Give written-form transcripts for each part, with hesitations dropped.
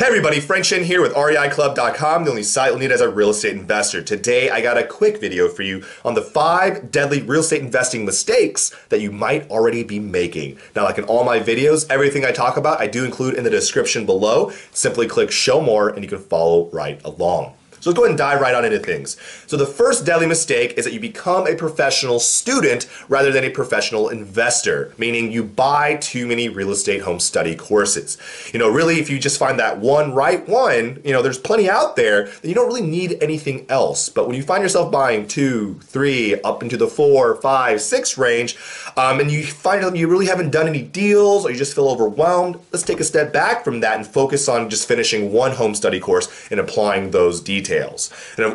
Hey everybody, Frank Chen here with REIClub.com, the only site you'll need as a real estate investor. Today I got a quick video for you on the 5 deadly real estate investing mistakes that you might already be making. Now, like in all my videos, everything I talk about I do include in the description below. Simply click show more and you can follow right along. So let's go ahead and dive right on into things. So the first deadly mistake is that you become a professional student rather than a professional investor, meaning you buy too many real estate home study courses. Really, if you just find that one right one, there's plenty out there that you don't really need anything else. But when you find yourself buying 2, 3, up into the 4, 5, 6 range, and you find that you really haven't done any deals or you just feel overwhelmed, let's take a step back from that and focus on just finishing one home study course and applying those details.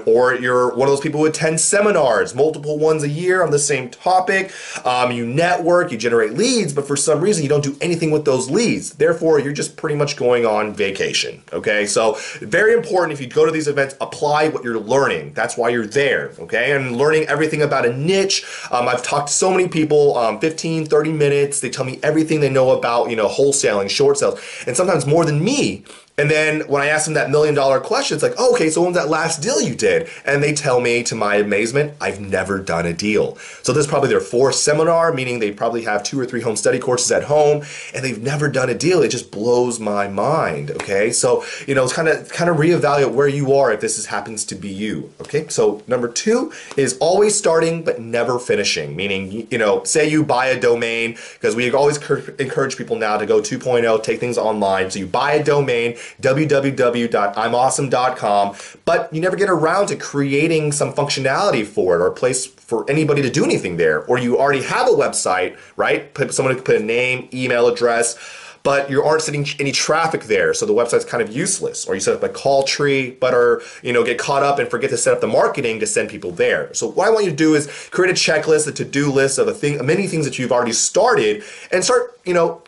Or you're one of those people who attend seminars, multiple ones a year on the same topic. You network, you generate leads, but for some reason you don't do anything with those leads. Therefore, you're just pretty much going on vacation. Okay, so very important if you go to these events, apply what you're learning. That's why you're there. Okay, and learning everything about a niche. I've talked to so many people, 15, 30 minutes. They tell me everything they know about, wholesaling, short sales, and sometimes more than me. And then when I ask them that $1 million question, it's like, oh, okay, so when was that last deal you did? And they tell me, to my amazement, I've never done a deal. So this is probably their 4th seminar, meaning they probably have 2 or 3 home study courses at home, and they've never done a deal. It just blows my mind, okay? So, it's kind of reevaluate where you are if this happens to be you, okay? So number 2 is always starting but never finishing, meaning, say you buy a domain, because we always encourage people now to go 2.0, take things online. So you buy a domain, www.imawesome.com, but you never get around to creating some functionality for it or a place for anybody to do anything there. Or you already have a website, right? Someone could put a name, email address, but you aren't sending any traffic there, so the website's kind of useless. Or you set up a call tree, but get caught up and forget to set up the marketing to send people there. So what I want you to do is create a checklist, a to-do list of many things that you've already started, and start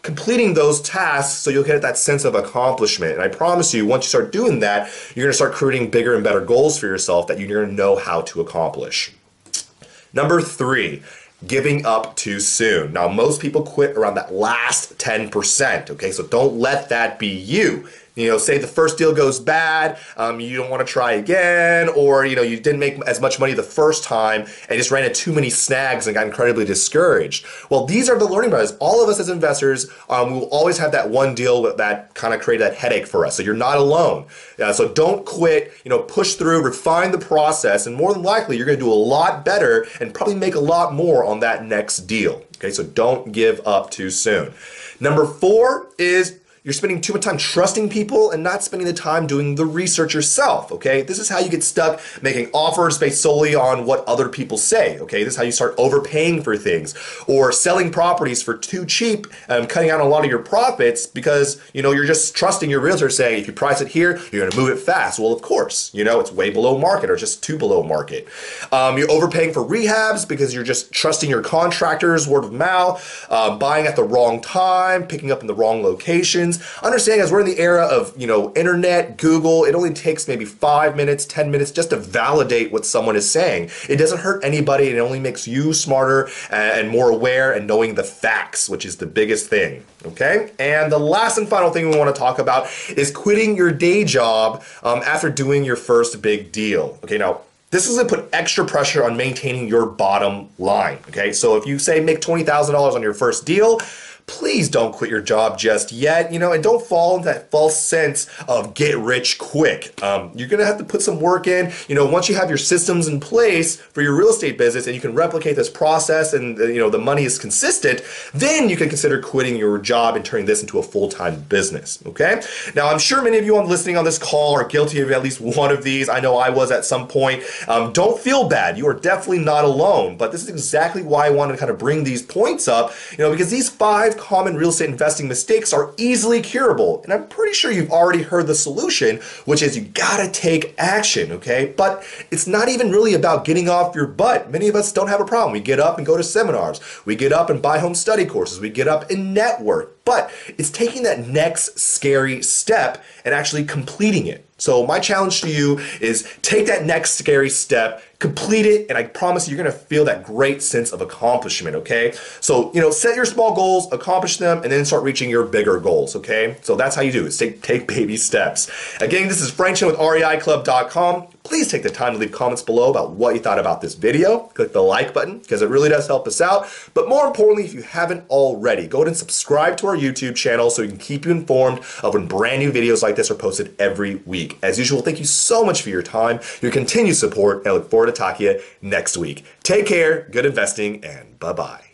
completing those tasks so you'll get that sense of accomplishment. And I promise you, once you start doing that, you're going to start creating bigger and better goals for yourself that you're going to know how to accomplish. Number 3. Giving up too soon. Now, most people quit around that last 10%, okay? So don't let that be you. Say the first deal goes bad, you don't want to try again, or you didn't make as much money the first time and just ran into too many snags and got incredibly discouraged. Well, these are the learning methods. All of us as investors, we will always have that one deal that kind of created that headache for us. So you're not alone. So don't quit, push through, refine the process, and more than likely you're going to do a lot better and probably make a lot more on that next deal. Okay, so don't give up too soon. Number 4 is you're spending too much time trusting people and not spending the time doing the research yourself, okay? This is how you get stuck making offers based solely on what other people say, okay? This is how you start overpaying for things or selling properties for too cheap and cutting out a lot of your profits because, you're just trusting your realtor saying, if you price it here, you're gonna move it fast. Well, of course, it's way below market or just too below market. You're overpaying for rehabs because you're just trusting your contractors, word of mouth, buying at the wrong time, picking up in the wrong locations. Understanding as we're in the era of, internet, Google, it only takes maybe 5 minutes, 10 minutes just to validate what someone is saying. It doesn't hurt anybody. It only makes you smarter and more aware and knowing the facts, which is the biggest thing. Okay? And the last and final thing we want to talk about is quitting your day job after doing your first big deal. Okay, now, this is going to put extra pressure on maintaining your bottom line. Okay, so if you say make $20,000 on your first deal, please don't quit your job just yet, and don't fall into that false sense of get rich quick. You're gonna have to put some work in. Once you have your systems in place for your real estate business and you can replicate this process and the money is consistent, then you can consider quitting your job and turning this into a full-time business, okay? Now, I'm sure many of you listening on this call are guilty of at least one of these. I know I was at some point. Don't feel bad. You are definitely not alone, but this is exactly why I wanted to kind of bring these points up, because these 5 common real estate investing mistakes are easily curable. And I'm pretty sure you've already heard the solution, which is you gotta take action, okay? But it's not even really about getting off your butt. Many of us don't have a problem. We get up and go to seminars. We get up and buy home study courses. We get up and network. But it's taking that next scary step and actually completing it. So my challenge to you is take that next scary step, complete it, and I promise you're gonna feel that great sense of accomplishment, okay? So, set your small goals, accomplish them, and then start reaching your bigger goals, okay? So that's how you do it. Take baby steps. Again, this is Frank Chen with REIClub.com. Please take the time to leave comments below about what you thought about this video. Click the like button because it really does help us out. But more importantly, if you haven't already, go ahead and subscribe to our YouTube channel so we can keep you informed of when brand new videos like this are posted every week. As usual, thank you so much for your time, your continued support, and I look forward to talking to you next week. Take care, good investing, and bye-bye.